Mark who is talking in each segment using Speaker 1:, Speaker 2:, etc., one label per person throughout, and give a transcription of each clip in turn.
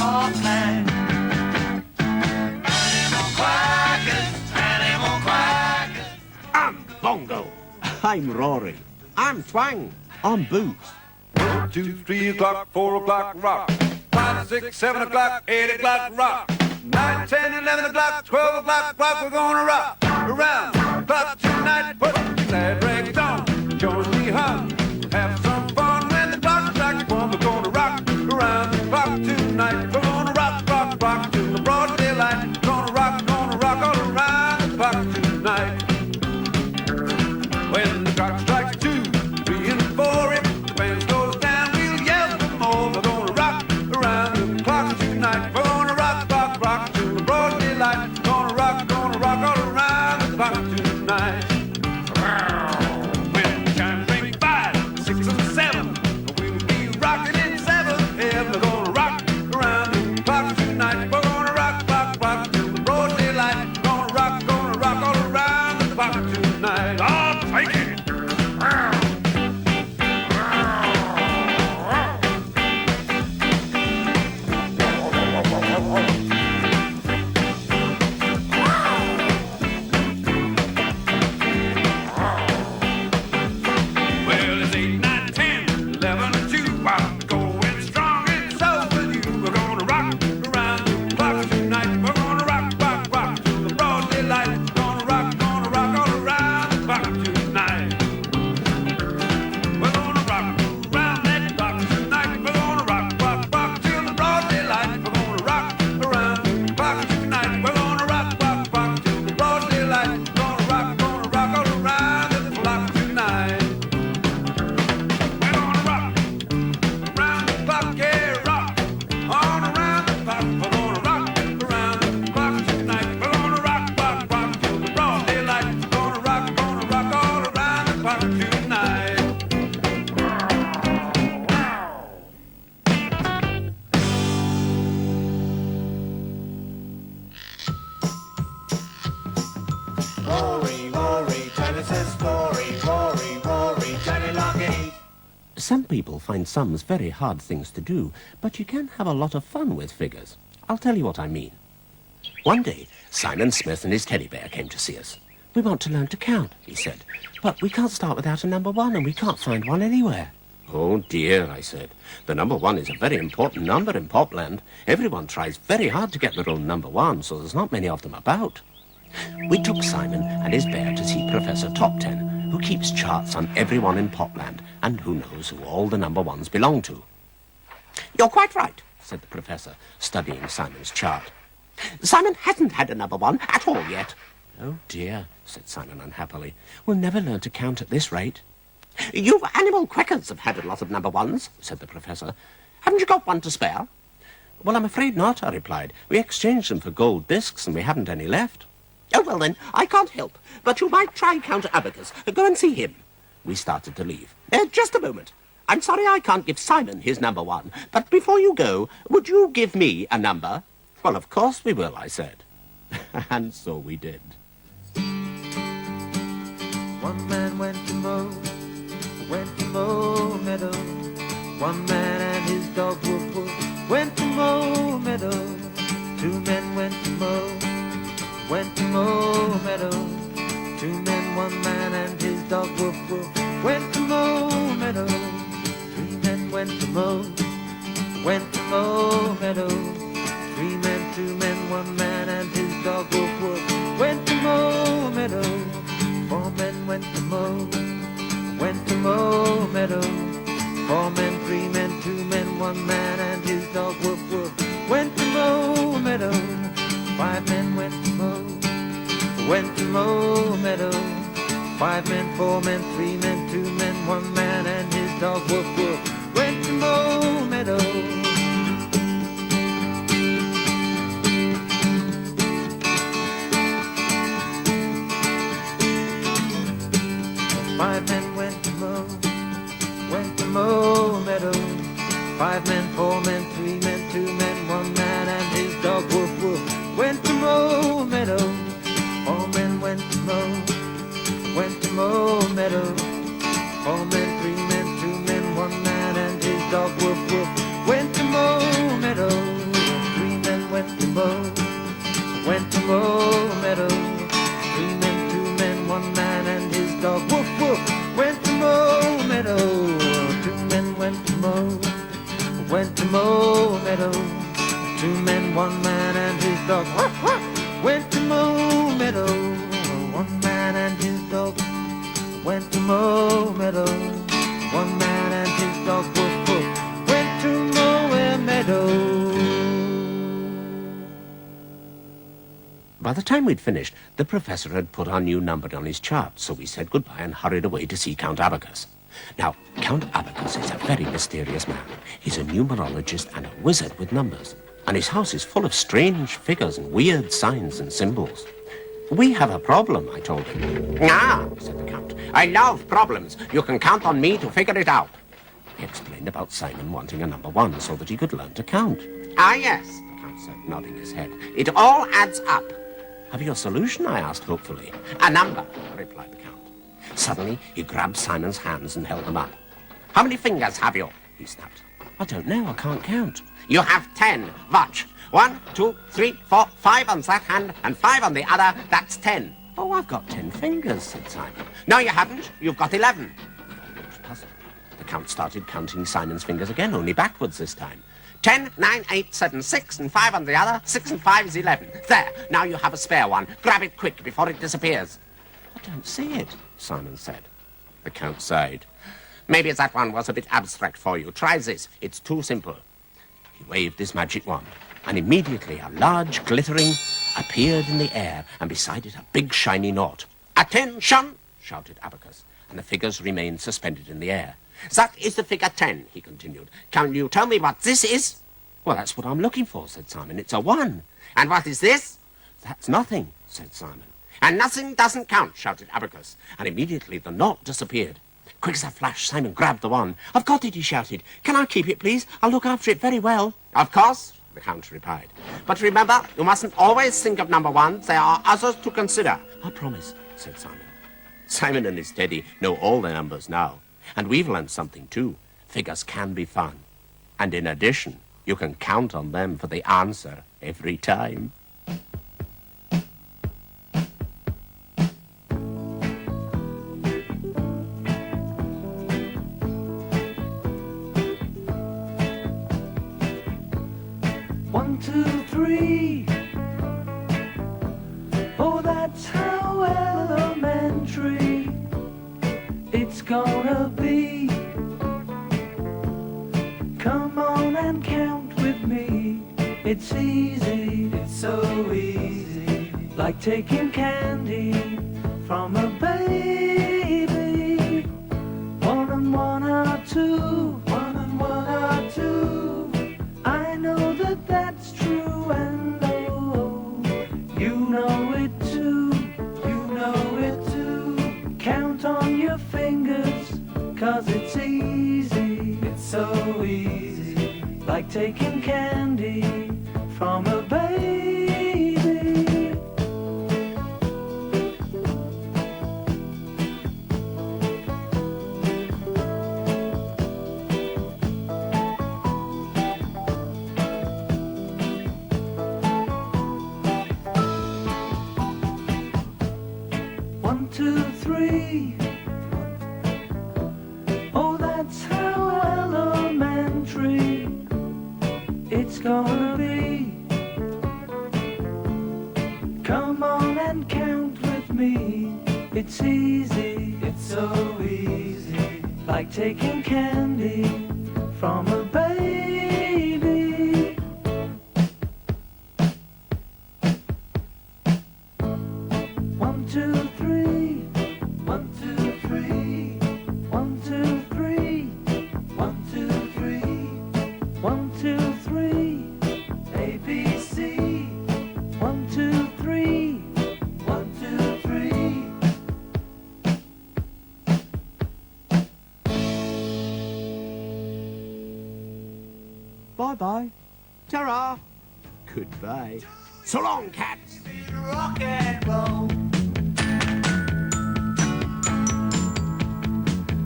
Speaker 1: Portland. Animal Kwackers, animal Kwackers.
Speaker 2: I'm Bongo.
Speaker 3: I'm Rory. I'm Twang. I'm Boots.
Speaker 4: 1, 2, 3 o'clock, 4 o'clock, rock. 5, 6, 7 o'clock, 8 o'clock, rock. 9, 10, 11 o'clock, 12 o'clock, rock. We're gonna rock around the clock tonight. Put your glad rags on, join me, huh? Have some fun when the clock strikes 1. We're gonna rock around the clock tonight. We're gonna rock, rock, rock till the broad daylight. Gonna rock all around the clock tonight. When the clock strikes 2, 3, and 4, if the band slows down, we'll yell some more. We're gonna rock around the clock tonight. We're gonna rock, rock, rock till the broad daylight. Gonna rock all around the clock tonight. When the chimes ring 5, 6, and 7, we'll be rocking in 7th heaven. We're gonna rock around the clock tonight. We're gonna rock, rock, rock till the broad daylight. Gonna rock all around the clock tonight. Oh, take it! Well, it's 8, 9, 10, 11, and 2. I'm going strong and so with you. We're gonna rock around the clock tonight. We're gonna rock, rock, rock till the broad daylight. Gonna rock all around the clock tonight. We're gonna rock around that clock tonight. We're gonna rock, rock, rock till the broad daylight. We're gonna rock around the clock tonight. We're gonna rock, rock, rock till the broad daylight. Gonna rock all around the clock tonight. We're gonna rock around the clock, yeah, rock on around the clock. We're gonna rock around the clock tonight. We're gonna rock, rock, rock till the broad daylight. Gonna rock all around the clock tonight.
Speaker 1: Rory, Rory, tell us a story. Rory, Rory, Johnny Lockheed.
Speaker 3: Some people find sums very hard things to do, but you can have a lot of fun with figures. I'll tell you what I mean. One day, Simon Smith and his teddy bear came to see us. We want to learn to count, he said, but we can't start without a number 1 and we can't find one anywhere. Oh dear, I said. The number 1 is a very important number in Popland. Everyone tries very hard to get their own number 1, so there's not many of them about. We took Simon and his bear to see Professor Top Ten, who keeps charts on everyone in Popland and who knows who all the number 1s belong to. You're quite right, said the professor, studying Simon's chart. Simon hasn't had a number 1 at all yet. Oh dear, said Simon unhappily. We'll never learn to count at this rate. You animal Kwackers have had a lot of number 1s, said the professor. Haven't you got one to spare? Well, I'm afraid not, I replied. We exchanged them for gold discs and we haven't any left. Oh, well then, I can't help, but you might try Count Abacus. Go and see him. We started to leave. Just a moment. I'm sorry I can't give Simon his number 1, but before you go, would you give me a number? Well, of course we will, I said. And so we did.
Speaker 5: One man went to mow meadow. One man and his dog Woof Woof went to mow meadow. 2 men went to mow meadow. 2 men, 1 man and his dog Woof Woof went to mow meadow. 3 men went to mow meadow. 3 men, 2 men, 1 man and his dog Woof Woof went to mow meadow. 4 men went to mow meadow. 4 men, 3 men, 2 men, 1 man and his dog Woof Woof went to mow meadow. 5 men went to mow meadow. 5 men, 4 men, 3 men, 2 men, 1 man and his dog Woof Woof went to mow meadow. 5 men went to mow meadow. 5 men, 4 men, 3 men, 2 men, 1 man and his dog Woof Woof went to mow meadow. 4 men went to mow meadow. 4 men, 2 men, 1 man and his dog went to Mow Meadow. 1 man and his dog went to Mow Meadow. 1 man and his dog woof woof went to Mow Meadow.
Speaker 3: By the time we'd finished, the professor had put our new number on his chart, so we said goodbye and hurried away to see Count Abacus. Now, Count Abacus is a very mysterious man. He's a numerologist and a wizard with numbers, and his house is full of strange figures and weird signs and symbols. We have a problem, I told him. Ah, said the Count, I love problems. You can count on me to figure it out. He explained about Simon wanting a number 1 so that he could learn to count. Ah, yes, the Count said, nodding his head. It all adds up. Have you a solution? I asked hopefully. A number, replied the Count. Suddenly, he grabbed Simon's hands and held them up. How many fingers have you? He snapped. I don't know, I can't count. You have 10. Watch. 1, 2, 3, 4, 5 on that hand and 5 on the other. That's 10. Oh, I've got 10 fingers, said Simon. No, you haven't. You've got 11. We all looked puzzled. The Count started counting Simon's fingers again, only backwards this time. 10, 9, 8, 7, 6, and 5 on the other. 6 and 5 is 11. There, now you have a spare one. Grab it quick before it disappears. I don't see it, Simon said. The Count sighed. Maybe that one was a bit abstract for you. Try this. It's too simple. He waved his magic wand, and immediately a large glittering appeared in the air, and beside it a big shiny nought. Attention! Shouted Abacus, and the figures remained suspended in the air. That is the figure 10, he continued. Can you tell me what this is? Well, that's what I'm looking for, said Simon. It's a 1. And what is this? That's nothing, said Simon. And nothing doesn't count, shouted Abacus, and immediately the nought disappeared. Quick as a flash, Simon grabbed the 1. I've got it, he shouted. Can I keep it, please? I'll look after it very well. Of course, the Count replied. But remember, you mustn't always think of number 1. There are others to consider. I promise, said Simon. Simon and his teddy know all the numbers now. And we've learned something, too. Figures can be fun. And in addition, you can count on them for the answer every time.
Speaker 5: One, two, three. Oh, that's how elementary it's gonna be. Come on and count with me. It's easy, it's so easy. Like taking candy from a baby. 1 and 1 are 2. 1 and 1 are 2. I know that that's true, and oh, you know it too. You know it too. Count on your fingers, 'cause it's easy. It's so easy. Like taking candy from a baby. 1, 2, 3. Oh, that's how elementary it's gonna be. Come on and count with me. It's easy, it's so easy. Like taking candy from a baby. 1, 2, 3. 1, 2, 3. 1, 2, 3. 1, 2, 3. 1, 2, 3. A, B, C. 1, 2, 3. 1, 2, 3.
Speaker 3: Bye-bye. Ta-ra. Goodbye. So long, cats.
Speaker 1: Rock and roll.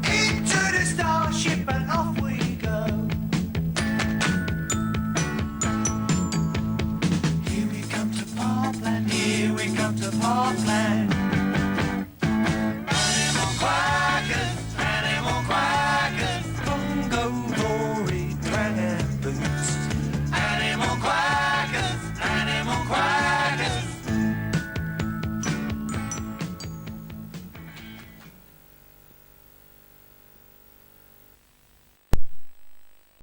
Speaker 1: Into the starship and off we go. Here we come to Parkland. Here we come to Parkland.